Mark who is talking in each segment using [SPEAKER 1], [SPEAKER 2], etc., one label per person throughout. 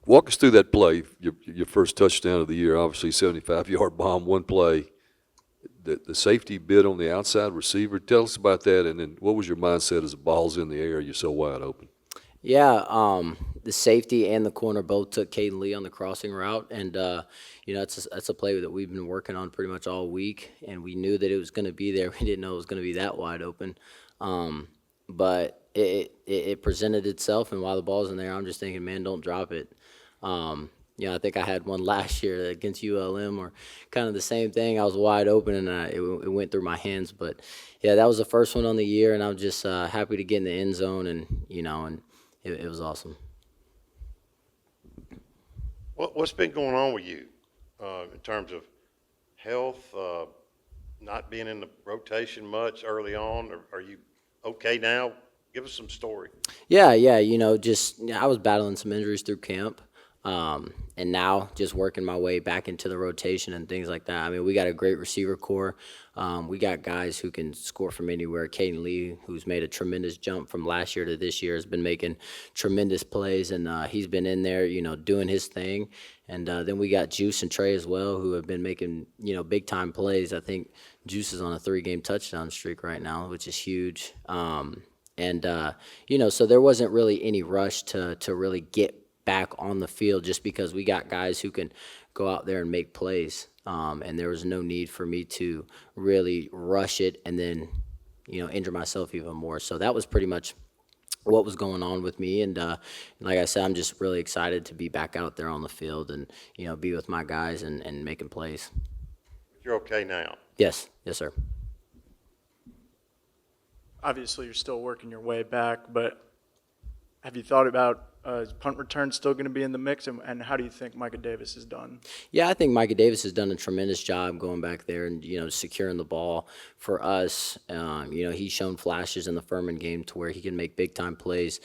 [SPEAKER 1] Walk us through that play, your first touchdown of the year, obviously 75-yard bomb, one play. The safety bid on the outside receiver. Tell us about that, and then what was your mindset as the ball's in the air, you're so wide open?
[SPEAKER 2] Yeah, the safety and the corner both took Caden Lee on the crossing route, and that's a play that we've been working on pretty much all week, and we knew that it was going to be there. We didn't know it was going to be that wide open, but it presented itself, and while the ball's in there, I'm just thinking, man, don't drop it. I think I had one last year against ULM, or kind of the same thing. I was wide open, and it went through my hands, but yeah, that was the first one on the year, and I'm just happy to get in the end zone, and it was awesome.
[SPEAKER 3] What's been going on with you in terms of health, not being in the rotation much early on? Are you okay now? Give us some story.
[SPEAKER 2] Yeah, I was battling some injuries through camp, and now just working my way back into the rotation and things like that. I mean, we got a great receiver core. We got guys who can score from anywhere. Caden Lee, who's made a tremendous jump from last year to this year, has been making tremendous plays, and he's been in there, doing his thing. And then we got Juice and Trey as well, who have been making, big time plays. I think Juice is on a 3-game touchdown streak right now, which is huge. So there wasn't really any rush to really get back on the field, just because we got guys who can go out there and make plays. And there was no need for me to really rush it and then, injure myself even more. So that was pretty much what was going on with me. And like I said, I'm just really excited to be back out there on the field and, be with my guys and making plays.
[SPEAKER 3] You're okay now.
[SPEAKER 2] Yes, sir.
[SPEAKER 4] Obviously, you're still working your way back, but have you thought about is punt return still going to be in the mix, and how do you think Micah Davis has done?
[SPEAKER 2] Yeah, I think Micah Davis has done a tremendous job going back there and, securing the ball for us. He's shown flashes in the Furman game to where he can make big-time plays,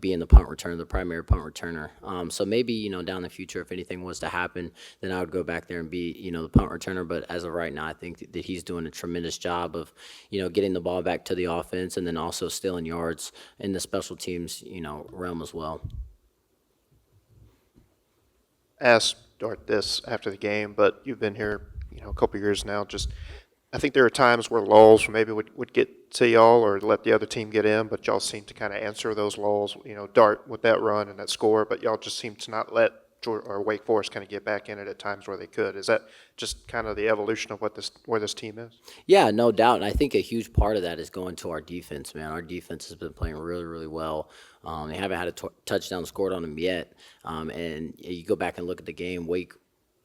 [SPEAKER 2] being the punt returner, the primary punt returner. So maybe, down the future, if anything was to happen, then I would go back there and be, the punt returner. But as of right now, I think that he's doing a tremendous job of, getting the ball back to the offense and then also stealing yards in the special teams, realm as well.
[SPEAKER 5] Asked Dart this after the game, but you've been here, a couple years now. Just, I think there are times where lulls maybe would get to y'all or let the other team get in, but y'all seem to kind of answer those lulls. Dart with that run and that score, but y'all just seem to not let or Wake Forest kind of get back in it at times where they could. Is that just kind of the evolution of where this team is?
[SPEAKER 2] Yeah, no doubt. And I think a huge part of that is going to our defense, man. Our defense has been playing really, really well. They haven't had a touchdown scored on them yet. And you go back and look at the game, Wake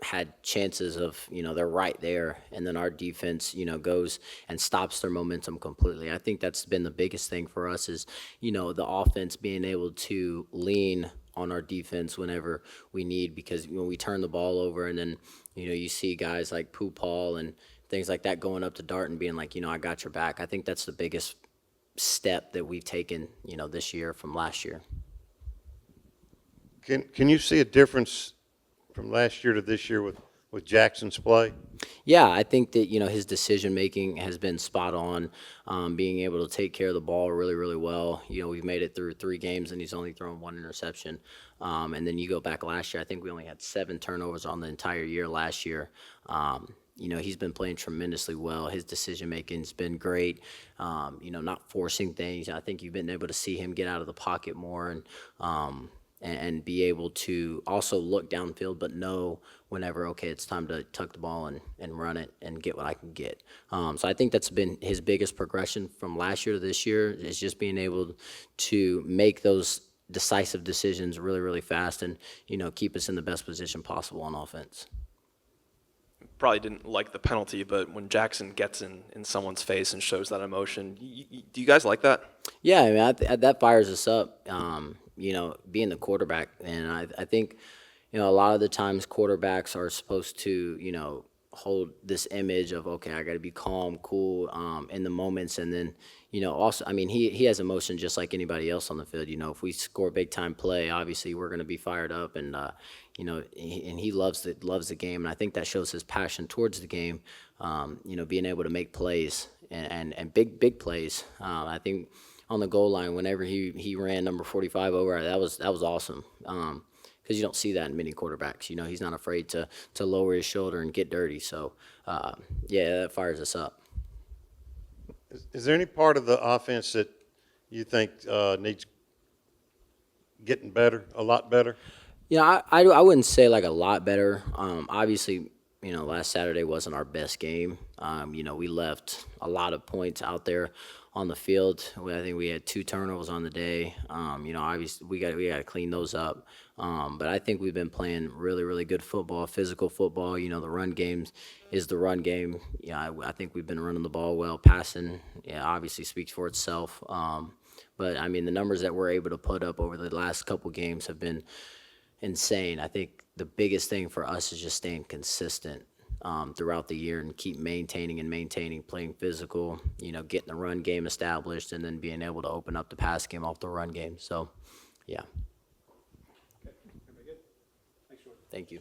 [SPEAKER 2] had chances of, they're right there. And then our defense, goes and stops their momentum completely. I think that's been the biggest thing for us is, the offense being able to lean on our defense whenever we need, because when we turn the ball over and then, you see guys like Pooh Paul and things like that going up to Dart and being like, I got your back. I think that's the biggest step that we've taken, this year from last year.
[SPEAKER 3] Can you see a difference from last year to this year with Jackson's play?
[SPEAKER 2] Yeah, I think that, his decision-making has been spot on, being able to take care of the ball really, really well. We've made it through 3 games, and he's only thrown 1 interception. And then you go back last year, I think we only had 7 turnovers on the entire year last year. He's been playing tremendously well. His decision-making's been great, not forcing things. I think you've been able to see him get out of the pocket more and be able to also look downfield, but know whenever, okay, it's time to tuck the ball and run it and get what I can get. So I think that's been his biggest progression from last year to this year, is just being able to make those decisive decisions really, really fast and, keep us in the best position possible on offense.
[SPEAKER 6] Probably didn't like the penalty, but when Jackson gets in someone's face and shows that emotion, do you guys like that?
[SPEAKER 2] Yeah, I mean, that fires us up. Being the quarterback, and I think, a lot of the times quarterbacks are supposed to, hold this image of, okay, I got to be calm, cool, in the moments, and then, also, I mean, he has emotion just like anybody else on the field. If we score a big time play, obviously we're going to be fired up, and and he loves the game, and I think that shows his passion towards the game. Being able to make plays and big plays. I think on the goal line, whenever he ran number 45 over, that was awesome. because you don't see that in many quarterbacks. You know, he's not afraid to lower his shoulder and get dirty. So, yeah, that fires us up.
[SPEAKER 3] Is there any part of the offense that you think needs getting better, a lot better?
[SPEAKER 2] Yeah, I wouldn't say like a lot better. Obviously, you know, last Saturday wasn't our best game. You know, we left a lot of points out there on the field. I think we had 2 turnovers on the day. You know, obviously we got to clean those up. But I think we've been playing really, really good football, physical football. You know, the run game is the run game. Yeah, I think we've been running the ball well. Passing, yeah, obviously speaks for itself. But I mean, the numbers that we're able to put up over the last couple games have been insane. I think the biggest thing for us is just staying consistent throughout the year and keep maintaining, playing physical, you know, getting the run game established, and then being able to open up the pass game off the run game. So, yeah. Thank you.